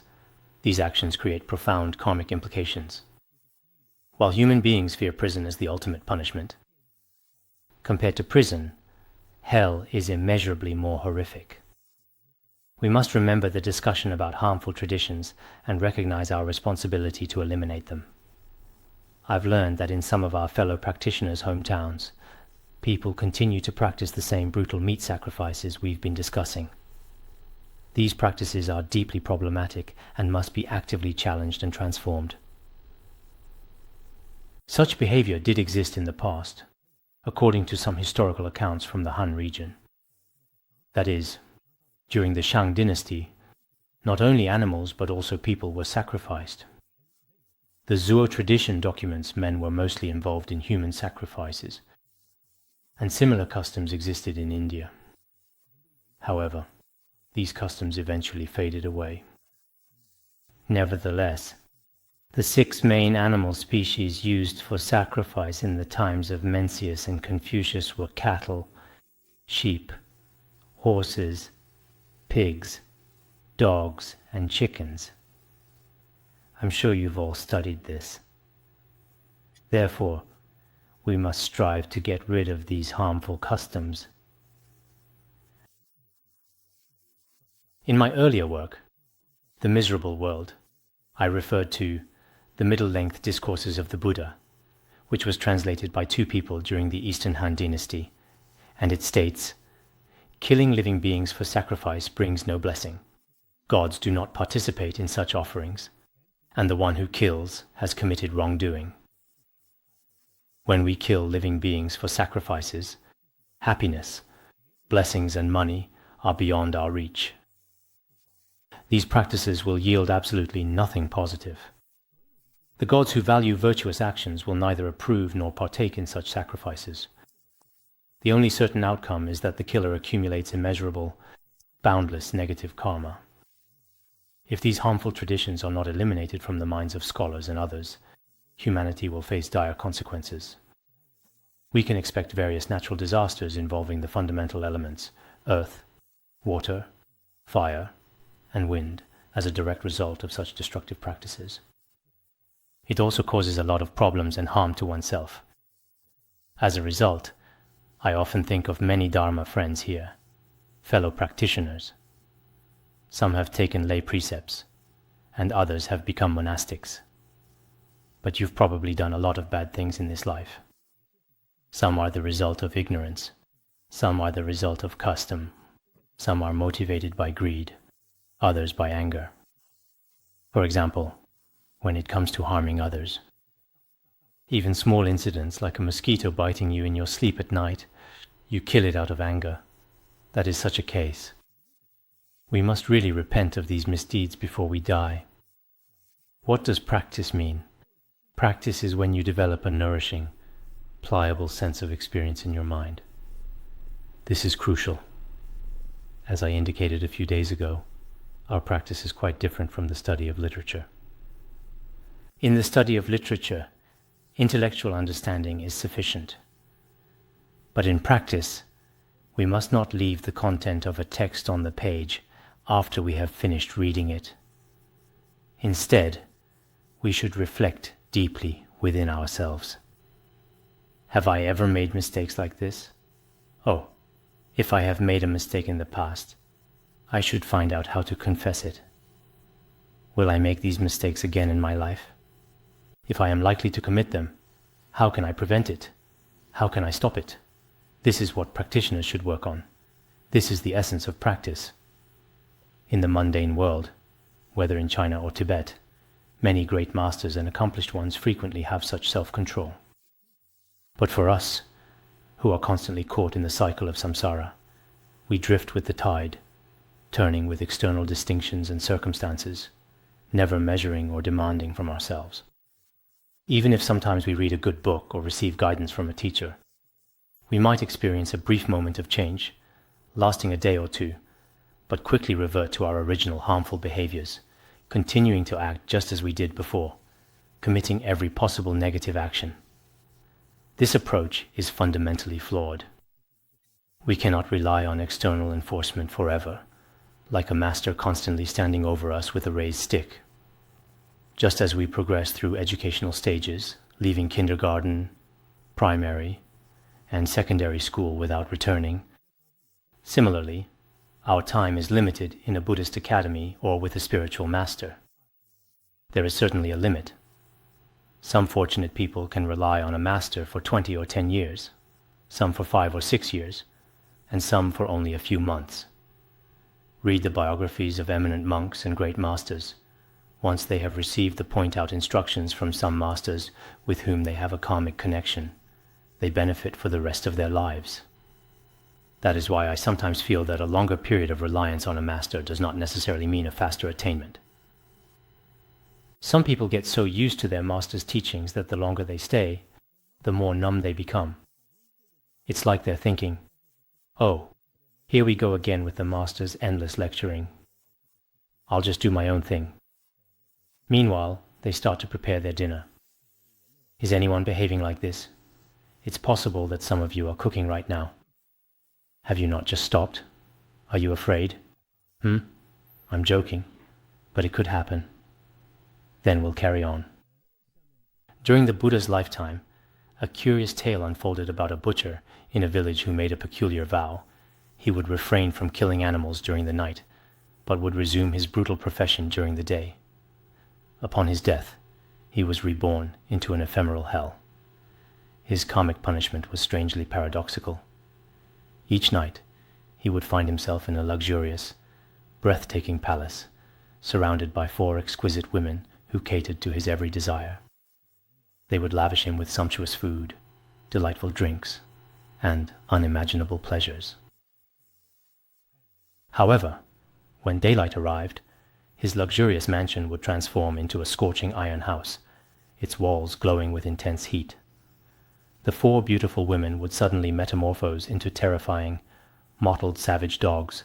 these actions create profound karmic implications. While human beings fear prison as the ultimate punishment, compared to prison, hell is immeasurably more horrific. We must remember the discussion about harmful traditions and recognize our responsibility to eliminate them. I've learned that in some of our fellow practitioners' hometowns, people continue to practice the same brutal meat sacrifices we've been discussing. These practices are deeply problematic and must be actively challenged and transformed. Such behavior did exist in the past, according to some historical accounts from the Han region. That is, during the Shang dynasty, not only animals but also people were sacrificed. The Zhuo tradition documents men were mostly involved in human sacrifices, and similar customs existed in India. However, these customs eventually faded away. Nevertheless, the 6 main animal species used for sacrifice in the times of Mencius and Confucius were cattle, sheep, horses, pigs, dogs, and chickens. I'm sure you've all studied this. Therefore, we must strive to get rid of these harmful customs. In my earlier work, The Miserable World, I referred to the middle-length discourses of the Buddha, which was translated by 2 people during the Eastern Han dynasty, and it states, "Killing living beings for sacrifice brings no blessing. Gods do not participate in such offerings, and the one who kills has committed wrongdoing." When we kill living beings for sacrifices, happiness, blessings and money are beyond our reach. These practices will yield absolutely nothing positive. The gods who value virtuous actions will neither approve nor partake in such sacrifices. The only certain outcome is that the killer accumulates immeasurable, boundless negative karma. If these harmful traditions are not eliminated from the minds of scholars and others, humanity will face dire consequences. We can expect various natural disasters involving the fundamental elements, earth, water, fire, and wind, as a direct result of such destructive practices. It also causes a lot of problems and harm to oneself. As a result, I often think of many Dharma friends here, fellow practitioners. Some have taken lay precepts, and others have become monastics. But you've probably done a lot of bad things in this life. Some are the result of ignorance, some are the result of custom, some are motivated by greed, others by anger. For example, when it comes to harming others. Even small incidents like a mosquito biting you in your sleep at night, you kill it out of anger. That is such a case. We must really repent of these misdeeds before we die. What does practice mean? Practice is when you develop a nourishing, pliable sense of experience in your mind. This is crucial. As I indicated a few days ago, our practice is quite different from the study of literature. In the study of literature, intellectual understanding is sufficient. But in practice, we must not leave the content of a text on the page after we have finished reading it. Instead, we should reflect deeply within ourselves. Have I ever made mistakes like this? Oh, if I have made a mistake in the past, I should find out how to confess it. Will I make these mistakes again in my life? If I am likely to commit them, how can I prevent it? How can I stop it? This is what practitioners should work on. This is the essence of practice. In the mundane world, whether in China or Tibet, many great masters and accomplished ones frequently have such self-control. But for us, who are constantly caught in the cycle of samsara, we drift with the tide, turning with external distinctions and circumstances, never measuring or demanding from ourselves. Even if sometimes we read a good book or receive guidance from a teacher, we might experience a brief moment of change, lasting a day or two, but quickly revert to our original harmful behaviors, continuing to act just as we did before, committing every possible negative action. This approach is fundamentally flawed. We cannot rely on external enforcement forever, like a master constantly standing over us with a raised stick. Just as we progress through educational stages, leaving kindergarten, primary, and secondary school without returning, similarly, our time is limited in a Buddhist academy or with a spiritual master. There is certainly a limit. Some fortunate people can rely on a master for 20 or 10 years, some for 5 or 6 years, and some for only a few months. Read the biographies of eminent monks and great masters. Once they have received the point-out instructions from some masters with whom they have a karmic connection, they benefit for the rest of their lives. That is why I sometimes feel that a longer period of reliance on a master does not necessarily mean a faster attainment. Some people get so used to their master's teachings that the longer they stay, the more numb they become. It's like they're thinking, "Oh, here we go again with the master's endless lecturing. I'll just do my own thing." Meanwhile, they start to prepare their dinner. Is anyone behaving like this? It's possible that some of you are cooking right now. Have you not just stopped? Are you afraid? I'm joking, but it could happen. Then we'll carry on. During the Buddha's lifetime, a curious tale unfolded about a butcher in a village who made a peculiar vow. He would refrain from killing animals during the night, but would resume his brutal profession during the day. Upon his death, he was reborn into an ephemeral hell. His karmic punishment was strangely paradoxical. Each night, he would find himself in a luxurious, breathtaking palace, surrounded by 4 exquisite women who catered to his every desire. They would lavish him with sumptuous food, delightful drinks, and unimaginable pleasures. However, when daylight arrived, his luxurious mansion would transform into a scorching iron house, its walls glowing with intense heat. The 4 beautiful women would suddenly metamorphose into terrifying, mottled savage dogs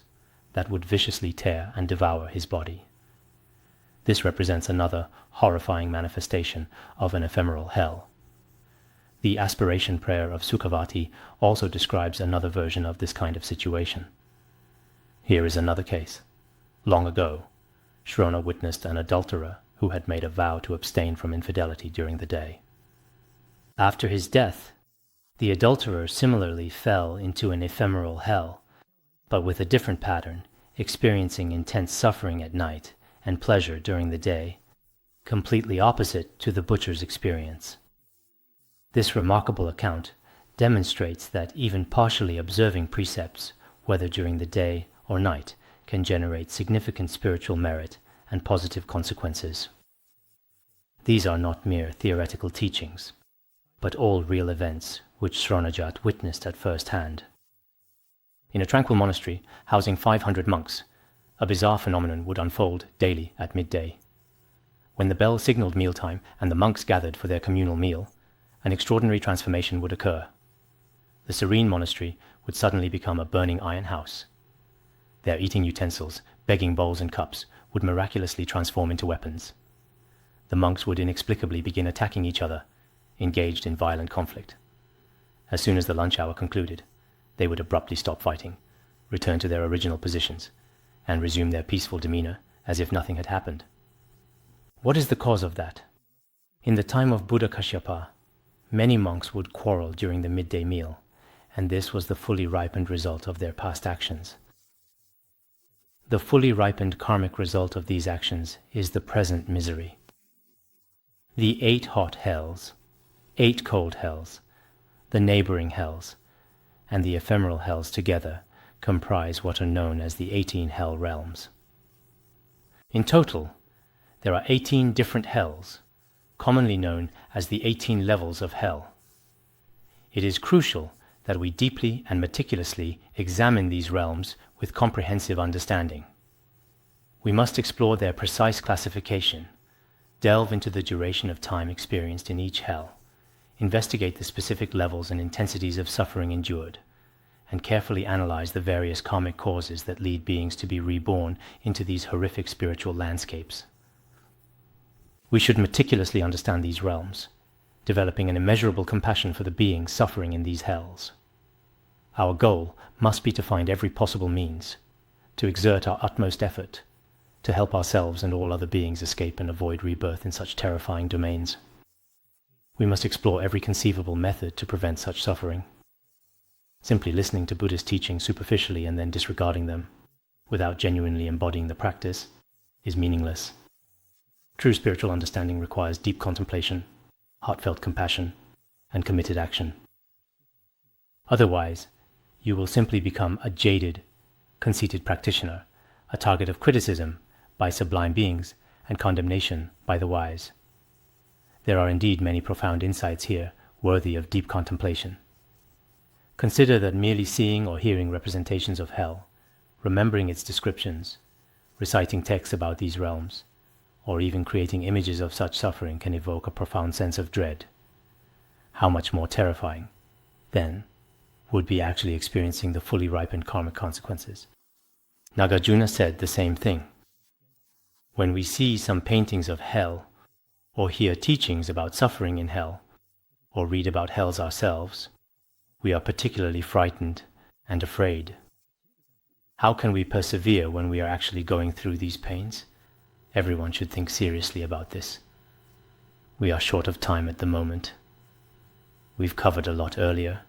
that would viciously tear and devour his body. This represents another horrifying manifestation of an ephemeral hell. The aspiration prayer of Sukhavati also describes another version of this kind of situation. Here is another case. Long ago, Shrona witnessed an adulterer who had made a vow to abstain from infidelity during the day. After his death, the adulterer similarly fell into an ephemeral hell, but with a different pattern, experiencing intense suffering at night and pleasure during the day, completely opposite to the butcher's experience. This remarkable account demonstrates that even partially observing precepts, whether during the day or night, can generate significant spiritual merit and positive consequences. These are not mere theoretical teachings, but all real events which Shronajat witnessed at first hand. In a tranquil monastery housing 500 monks, a bizarre phenomenon would unfold daily at midday. When the bell signaled mealtime and the monks gathered for their communal meal, an extraordinary transformation would occur. The serene monastery would suddenly become a burning iron house. Their eating utensils, begging bowls and cups, would miraculously transform into weapons. The monks would inexplicably begin attacking each other, engaged in violent conflict. As soon as the lunch hour concluded, they would abruptly stop fighting, return to their original positions, and resume their peaceful demeanor as if nothing had happened. What is the cause of that? In the time of Buddha Kashyapa, many monks would quarrel during the midday meal, and this was the fully ripened result of their past actions. The fully ripened karmic result of these actions is the present misery. The 8 hot hells, 8 cold hells, the neighboring hells, and the ephemeral hells together comprise what are known as the 18 hell realms. In total, there are 18 different hells, commonly known as the 18 levels of hell. It is crucial that we deeply and meticulously examine these realms with comprehensive understanding. We must explore their precise classification, delve into the duration of time experienced in each hell, investigate the specific levels and intensities of suffering endured, and carefully analyze the various karmic causes that lead beings to be reborn into these horrific spiritual landscapes. We should meticulously understand these realms, developing an immeasurable compassion for the beings suffering in these hells. Our goal must be to find every possible means, to exert our utmost effort, to help ourselves and all other beings escape and avoid rebirth in such terrifying domains. We must explore every conceivable method to prevent such suffering. Simply listening to Buddhist teachings superficially and then disregarding them, without genuinely embodying the practice, is meaningless. True spiritual understanding requires deep contemplation, heartfelt compassion, and committed action. Otherwise, you will simply become a jaded, conceited practitioner, a target of criticism by sublime beings and condemnation by the wise. There are indeed many profound insights here worthy of deep contemplation. Consider that merely seeing or hearing representations of hell, remembering its descriptions, reciting texts about these realms, or even creating images of such suffering can evoke a profound sense of dread. How much more terrifying, then, would be actually experiencing the fully ripened karmic consequences. Nagarjuna said the same thing. When we see some paintings of hell, or hear teachings about suffering in hell, or read about hells ourselves, we are particularly frightened and afraid. How can we persevere when we are actually going through these pains? Everyone should think seriously about this. We are short of time at the moment. We've covered a lot earlier,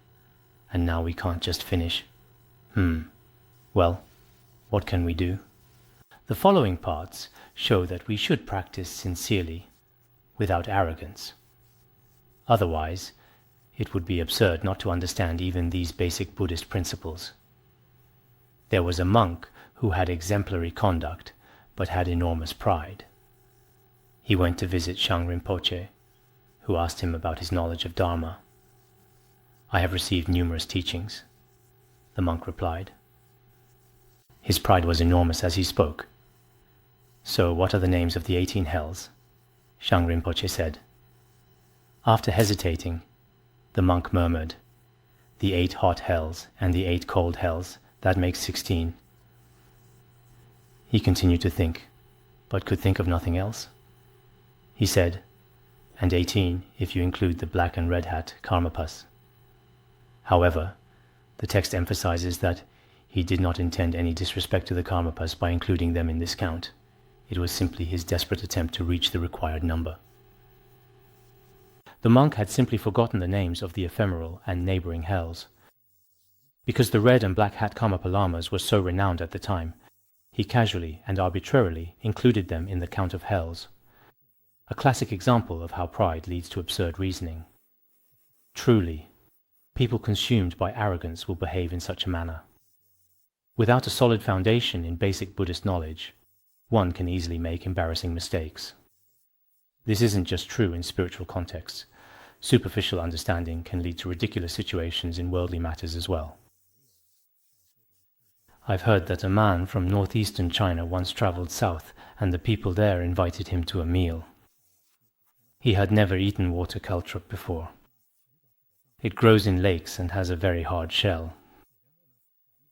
and now we can't just finish. Well, what can we do? The following parts show that we should practice sincerely, without arrogance. Otherwise, it would be absurd not to understand even these basic Buddhist principles. There was a monk who had exemplary conduct, but had enormous pride. He went to visit Shang Rinpoche, who asked him about his knowledge of Dharma. I have received numerous teachings, the monk replied. His pride was enormous as he spoke. So what are the names of the 18 hells? Shang Rinpoche said. After hesitating, the monk murmured, the 8 hot hells and the 8 cold hells, that makes 16. He continued to think, but could think of nothing else. He said, and 18 if you include the black and red hat karmapas. However, the text emphasizes that he did not intend any disrespect to the karmapas by including them in this count. It was simply his desperate attempt to reach the required number. The monk had simply forgotten the names of the ephemeral and neighboring hells. Because the red and black hat karmapa lamas were so renowned at the time, he casually and arbitrarily included them in the count of hells. A classic example of how pride leads to absurd reasoning. Truly, people consumed by arrogance will behave in such a manner. Without a solid foundation in basic Buddhist knowledge, one can easily make embarrassing mistakes. This isn't just true in spiritual contexts. Superficial understanding can lead to ridiculous situations in worldly matters as well. I've heard that a man from northeastern China once traveled south, and the people there invited him to a meal. He had never eaten water caltrop before. It grows in lakes and has a very hard shell.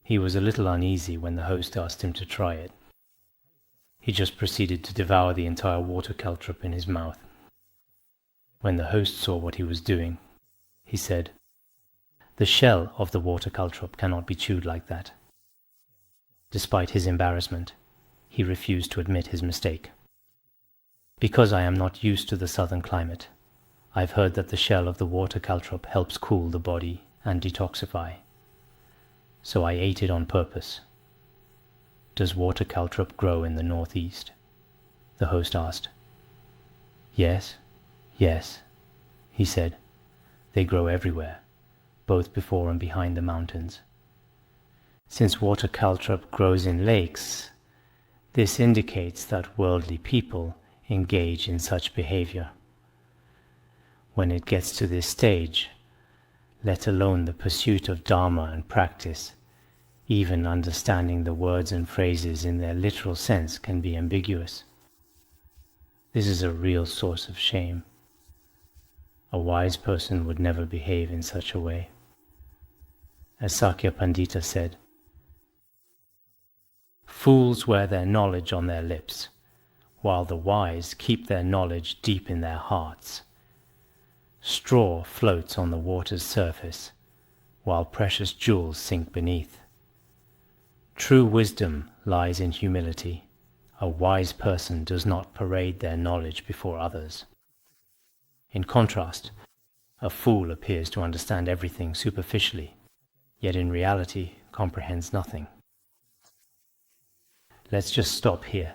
He was a little uneasy when the host asked him to try it. He just proceeded to devour the entire water caltrop in his mouth. When the host saw what he was doing, he said, "The shell of the water caltrop cannot be chewed like that." Despite his embarrassment, he refused to admit his mistake. Because I am not used to the southern climate, I've heard that the shell of the water caltrop helps cool the body and detoxify. So I ate it on purpose. Does water caltrop grow in the northeast? The host asked. Yes, he said. They grow everywhere, both before and behind the mountains. Since water caltrop grows in lakes, this indicates that worldly people engage in such behavior. When it gets to this stage, let alone the pursuit of Dharma and practice, even understanding the words and phrases in their literal sense can be ambiguous. This is a real source of shame. A wise person would never behave in such a way. As Sakya Pandita said, "Fools wear their knowledge on their lips, while the wise keep their knowledge deep in their hearts. Straw floats on the water's surface, while precious jewels sink beneath. True wisdom lies in humility. A wise person does not parade their knowledge before others." In contrast, a fool appears to understand everything superficially, yet in reality comprehends nothing. Let's just stop here.